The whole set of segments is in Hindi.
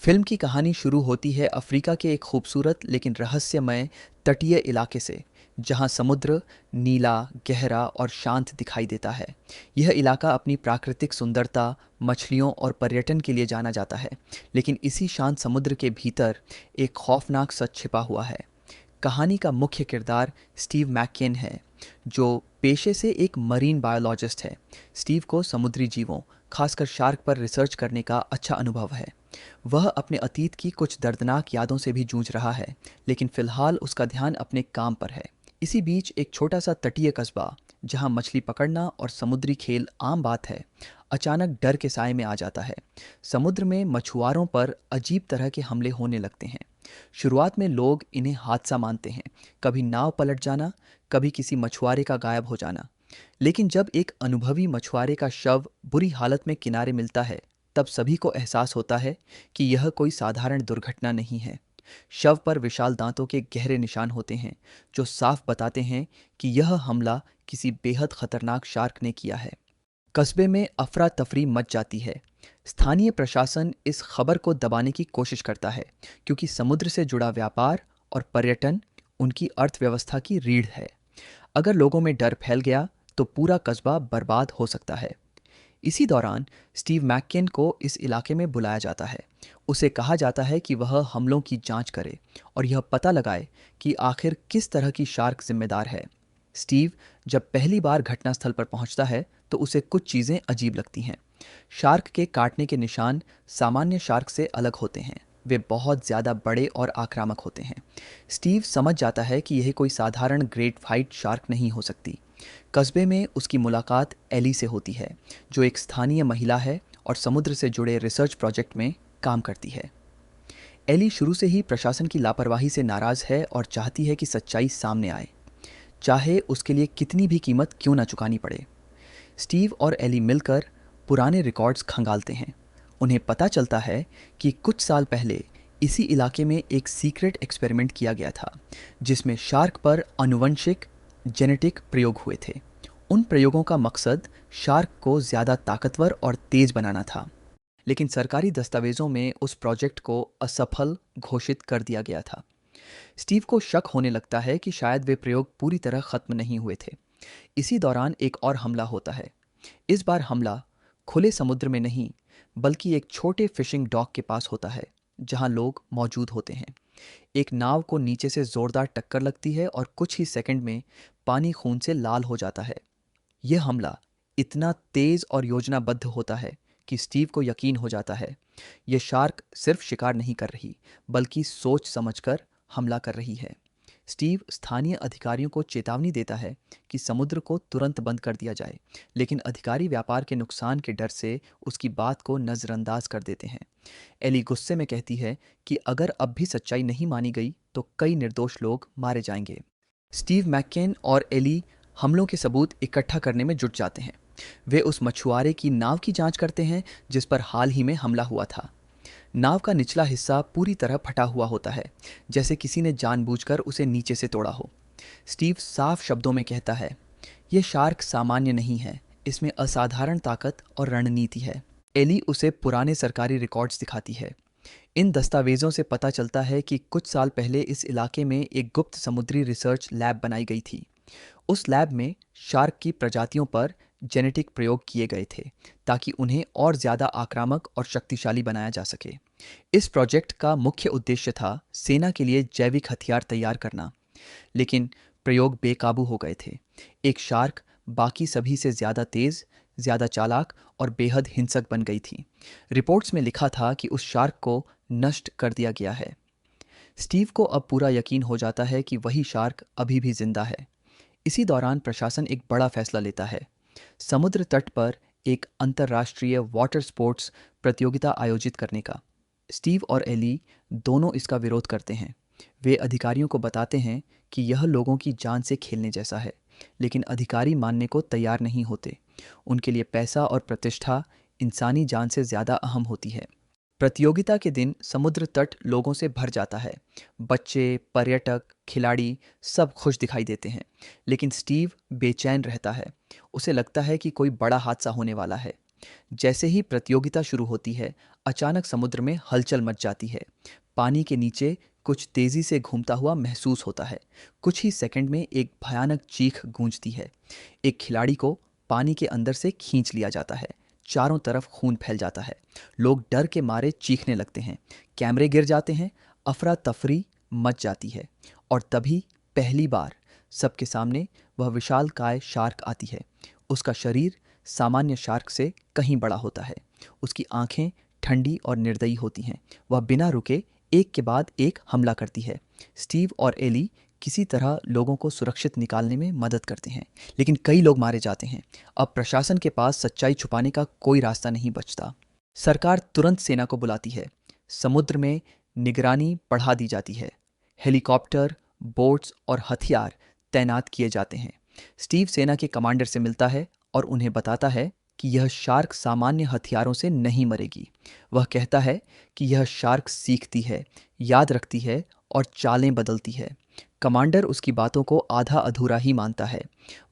फिल्म की कहानी शुरू होती है अफ्रीका के एक खूबसूरत लेकिन रहस्यमय तटीय इलाके से, जहां समुद्र नीला, गहरा और शांत दिखाई देता है। यह इलाका अपनी प्राकृतिक सुंदरता, मछलियों और पर्यटन के लिए जाना जाता है, लेकिन इसी शांत समुद्र के भीतर एक खौफनाक सच छिपा हुआ है। कहानी का मुख्य किरदार स्टीव मैककेन है, जो पेशे से एक मरीन बायोलॉजिस्ट है। स्टीव को समुद्री जीवों, खासकर शार्क पर रिसर्च करने का अच्छा अनुभव है। वह अपने अतीत की कुछ दर्दनाक यादों से भी जूझ रहा है, लेकिन फिलहाल उसका ध्यान अपने काम पर है। इसी बीच एक छोटा सा तटीय कस्बा, जहां मछली पकड़ना और समुद्री खेल आम बात है, अचानक डर के साए में आ जाता है। समुद्र में मछुआरों पर अजीब तरह के हमले होने लगते हैं। शुरुआत में लोग इन्हें हादसा मानते हैं, कभी नाव पलट जाना, कभी किसी मछुआरे का गायब हो जाना। लेकिन जब एक अनुभवी मछुआरे का शव बुरी हालत में किनारे मिलता है, तब सभी को एहसास होता है कि यह कोई साधारण दुर्घटना नहीं है। शव पर विशाल दांतों के गहरे निशान होते हैं, जो साफ बताते हैं कि यह हमला किसी बेहद खतरनाक शार्क ने किया है। कस्बे में अफरा तफरी मच जाती है। स्थानीय प्रशासन इस खबर को दबाने की कोशिश करता है, क्योंकि समुद्र से जुड़ा व्यापार और पर्यटन उनकी अर्थव्यवस्था की रीढ़ है। अगर लोगों में डर फैल गया तो पूरा कस्बा बर्बाद हो सकता है। इसी दौरान स्टीव मैककेन को इस इलाके में बुलाया जाता है। उसे कहा जाता है कि वह हमलों की जांच करे और यह पता लगाए कि आखिर किस तरह की शार्क जिम्मेदार है। स्टीव जब पहली बार घटनास्थल पर पहुंचता है तो उसे कुछ चीज़ें अजीब लगती हैं। शार्क के काटने के निशान सामान्य शार्क से अलग होते हैं। वे बहुत ज़्यादा बड़े और आक्रामक होते हैं। स्टीव समझ जाता है कि यह कोई साधारण ग्रेट फाइट शार्क नहीं हो सकती। कस्बे में उसकी मुलाकात एली से होती है, जो एक स्थानीय महिला है और समुद्र से जुड़े रिसर्च प्रोजेक्ट में काम करती है। एली शुरू से ही प्रशासन की लापरवाही से नाराज़ है और चाहती है कि सच्चाई सामने आए, चाहे उसके लिए कितनी भी कीमत क्यों ना चुकानी पड़े। स्टीव और एली मिलकर पुराने रिकॉर्ड्स खंगालते हैं। उन्हें पता चलता है कि कुछ साल पहले इसी इलाके में एक सीक्रेट एक्सपेरिमेंट किया गया था, जिसमें शार्क पर आनुवंशिक जेनेटिक प्रयोग हुए थे। उन प्रयोगों का मकसद शार्क को ज़्यादा ताकतवर और तेज़ बनाना था, लेकिन सरकारी दस्तावेज़ों में उस प्रोजेक्ट को असफल घोषित कर दिया गया था। स्टीव को शक होने लगता है कि शायद वे प्रयोग पूरी तरह खत्म नहीं हुए थे। इसी दौरान एक और हमला होता है। इस बार हमला खुले समुद्र में नहीं, बल्कि एक छोटे फिशिंग डॉक के पास होता है, जहां लोग मौजूद होते हैं। एक नाव को नीचे से जोरदार टक्कर लगती है और कुछ ही सेकंड में पानी खून से लाल हो जाता है। यह हमला इतना तेज और योजनाबद्ध होता है कि स्टीव को यकीन हो जाता है, यह शार्क सिर्फ शिकार नहीं कर रही, बल्कि सोच समझकर हमला कर रही है। स्टीव स्थानीय अधिकारियों को चेतावनी देता है कि समुद्र को तुरंत बंद कर दिया जाए, लेकिन अधिकारी व्यापार के नुकसान के डर से उसकी बात को नज़रअंदाज कर देते हैं। एली गुस्से में कहती है कि अगर अब भी सच्चाई नहीं मानी गई तो कई निर्दोष लोग मारे जाएंगे। स्टीव मैककेन और एली हमलों के सबूत इकट्ठा करने में जुट जाते हैं। वे उस मछुआरे की नाव की जांच करते हैं जिस पर हाल ही में हमला हुआ था। नाव का निचला हिस्सा पूरी तरह फटा हुआ होता है, जैसे किसी ने जानबूझकर उसे नीचे से तोड़ा हो। स्टीव साफ शब्दों में कहता है, यह शार्क सामान्य नहीं है, इसमें असाधारण ताकत और रणनीति है। एली उसे पुराने सरकारी रिकॉर्ड्स दिखाती है। इन दस्तावेज़ों से पता चलता है कि कुछ साल पहले इस इलाके में एक गुप्त समुद्री रिसर्च लैब बनाई गई थी। उस लैब में शार्क की प्रजातियों पर जेनेटिक प्रयोग किए गए थे, ताकि उन्हें और ज़्यादा आक्रामक और शक्तिशाली बनाया जा सके। इस प्रोजेक्ट का मुख्य उद्देश्य था सेना के लिए जैविक हथियार तैयार करना, लेकिन प्रयोग बेकाबू हो गए थे। एक शार्क बाकी सभी से ज़्यादा तेज़, ज़्यादा चालाक और बेहद हिंसक बन गई थी। रिपोर्ट्स में लिखा था कि उस शार्क को नष्ट कर दिया गया है। स्टीव को अब पूरा यकीन हो जाता है कि वही शार्क अभी भी जिंदा है। इसी दौरान प्रशासन एक बड़ा फैसला लेता है, समुद्र तट पर एक अंतर्राष्ट्रीय वाटर स्पोर्ट्स प्रतियोगिता आयोजित करने का। स्टीव और एली दोनों इसका विरोध करते हैं। वे अधिकारियों को बताते हैं कि यह लोगों की जान से खेलने जैसा है, लेकिन अधिकारी मानने को तैयार नहीं होते। उनके लिए पैसा और प्रतिष्ठा इंसानी जान से ज़्यादा अहम होती है। प्रतियोगिता के दिन समुद्र तट लोगों से भर जाता है। बच्चे, पर्यटक, खिलाड़ी सब खुश दिखाई देते हैं, लेकिन स्टीव बेचैन रहता है। उसे लगता है कि कोई बड़ा हादसा होने वाला है। जैसे ही प्रतियोगिता शुरू होती है, अचानक समुद्र में हलचल मच जाती है। पानी के नीचे कुछ तेजी से घूमता हुआ महसूस होता है। कुछ ही सेकंड में एक भयानक चीख गूंजती है। एक खिलाड़ी को पानी के अंदर से खींच लिया जाता है। चारों तरफ खून फैल जाता है। लोग डर के मारे चीखने लगते हैं। कैमरे गिर जाते हैं। अफरा तफरी मच जाती है। और तभी पहली बार सबके सामने वह विशालकाय शार्क आती है। उसका शरीर सामान्य शार्क से कहीं बड़ा होता है। उसकी आंखें ठंडी और निर्दयी होती हैं। वह बिना रुके एक के बाद एक हमला करती है। स्टीव और एली किसी तरह लोगों को सुरक्षित निकालने में मदद करते हैं, लेकिन कई लोग मारे जाते हैं। अब प्रशासन के पास सच्चाई छुपाने का कोई रास्ता नहीं बचता। सरकार तुरंत सेना को बुलाती है। समुद्र में निगरानी बढ़ा दी जाती है। हेलीकॉप्टर, बोट्स और हथियार तैनात किए जाते हैं। स्टीव सेना के कमांडर से मिलता है और उन्हें बताता है कि यह शार्क सामान्य हथियारों से नहीं मरेगी। वह कहता है कि यह शार्क सीखती है, याद रखती है और चालें बदलती है। कमांडर उसकी बातों को आधा अधूरा ही मानता है।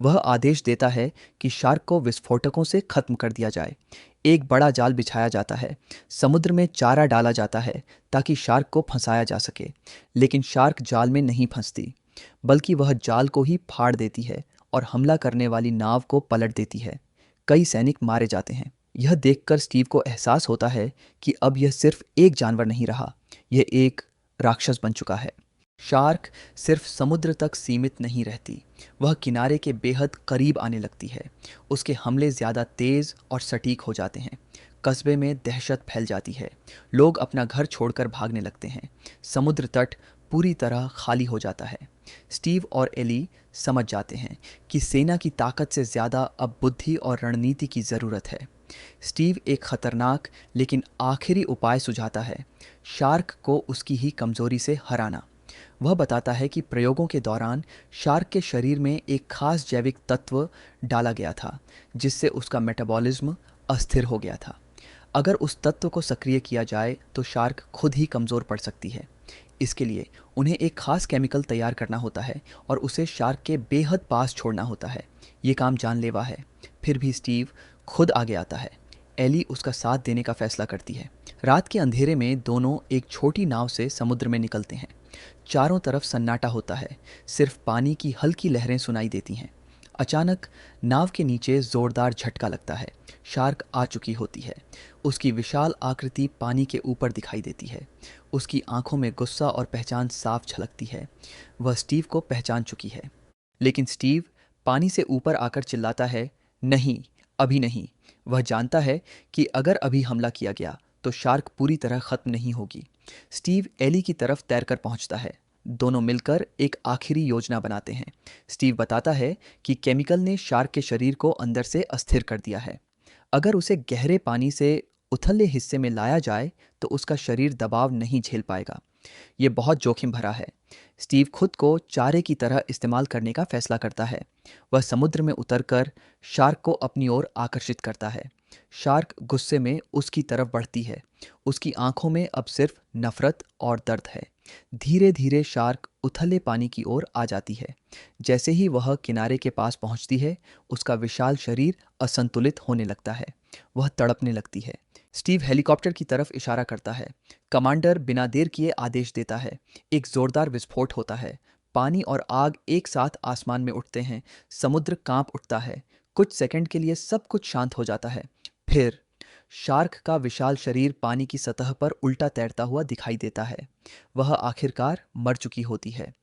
वह आदेश देता है कि शार्क को विस्फोटकों से खत्म कर दिया जाए। एक बड़ा जाल बिछाया जाता है। समुद्र में चारा डाला जाता है ताकि शार्क को फंसाया जा सके। लेकिन शार्क जाल में नहीं फंसती, बल्कि वह जाल को ही फाड़ देती है और हमला करने वाली नाव को पलट देती है। कई सैनिक मारे जाते हैं। यह देखकर स्टीव को एहसास होता है कि अब यह सिर्फ एक जानवर नहीं रहा, यह एक राक्षस बन चुका है। शार्क सिर्फ समुद्र तक सीमित नहीं रहती, वह किनारे के बेहद करीब आने लगती है। उसके हमले ज़्यादा तेज़ और सटीक हो जाते हैं। कस्बे में दहशत फैल जाती है। लोग अपना घर छोड़कर भागने लगते हैं। समुद्र तट पूरी तरह खाली हो जाता है। स्टीव और एली समझ जाते हैं कि सेना की ताकत से ज़्यादा अब बुद्धि और रणनीति की ज़रूरत है। स्टीव एक खतरनाक लेकिन आखिरी उपाय सुझाता है, शार्क को उसकी ही कमज़ोरी से हराना। वह बताता है कि प्रयोगों के दौरान शार्क के शरीर में एक खास जैविक तत्व डाला गया था, जिससे उसका मेटाबॉलिज्म अस्थिर हो गया था। अगर उस तत्व को सक्रिय किया जाए तो शार्क खुद ही कमज़ोर पड़ सकती है। इसके लिए उन्हें एक खास केमिकल तैयार करना होता है और उसे शार्क के बेहद पास छोड़ना होता है। ये काम जानलेवा है, फिर भी स्टीव खुद आगे आता है। एली उसका साथ देने का फैसला करती है। रात के अंधेरे में दोनों एक छोटी नाव से समुद्र में निकलते हैं। चारों तरफ सन्नाटा होता है, सिर्फ पानी की हल्की लहरें सुनाई देती हैं। अचानक नाव के नीचे जोरदार झटका लगता है। शार्क आ चुकी होती है। उसकी विशाल आकृति पानी के ऊपर दिखाई देती है। उसकी आंखों में गुस्सा और पहचान साफ झलकती है। वह स्टीव को पहचान चुकी है। लेकिन स्टीव पानी से ऊपर आकर चिल्लाता है, नहीं, अभी नहीं। वह जानता है कि अगर अभी हमला किया गया तो शार्क पूरी तरह खत्म नहीं होगी। स्टीव एली की तरफ तैरकर पहुंचता है। दोनों मिलकर एक आखिरी योजना बनाते हैं। स्टीव बताता है कि केमिकल ने शार्क के शरीर को अंदर से अस्थिर कर दिया है। अगर उसे गहरे पानी से उथले हिस्से में लाया जाए तो उसका शरीर दबाव नहीं झेल पाएगा। ये बहुत जोखिम भरा है। स्टीव खुद को चारे की तरह इस्तेमाल करने का फैसला करता है। वह समुद्र में उतरकर शार्क को अपनी ओर आकर्षित करता है। शार्क गुस्से में उसकी तरफ बढ़ती है। उसकी आंखों में अब सिर्फ नफरत और दर्द है। धीरे धीरे शार्क उथले पानी की ओर आ जाती है। जैसे ही वह किनारे के पास पहुंचती है, उसका विशाल शरीर असंतुलित होने लगता है। वह तड़पने लगती है। स्टीव हेलीकॉप्टर की तरफ इशारा करता है। कमांडर बिना देर किए आदेश देता है। एक जोरदार विस्फोट होता है। पानी और आग एक साथ आसमान में उठते हैं। समुद्र कांप उठता है। कुछ सेकंड के लिए सब कुछ शांत हो जाता है। फिर शार्क का विशाल शरीर पानी की सतह पर उल्टा तैरता हुआ दिखाई देता है। वह आखिरकार मर चुकी होती है।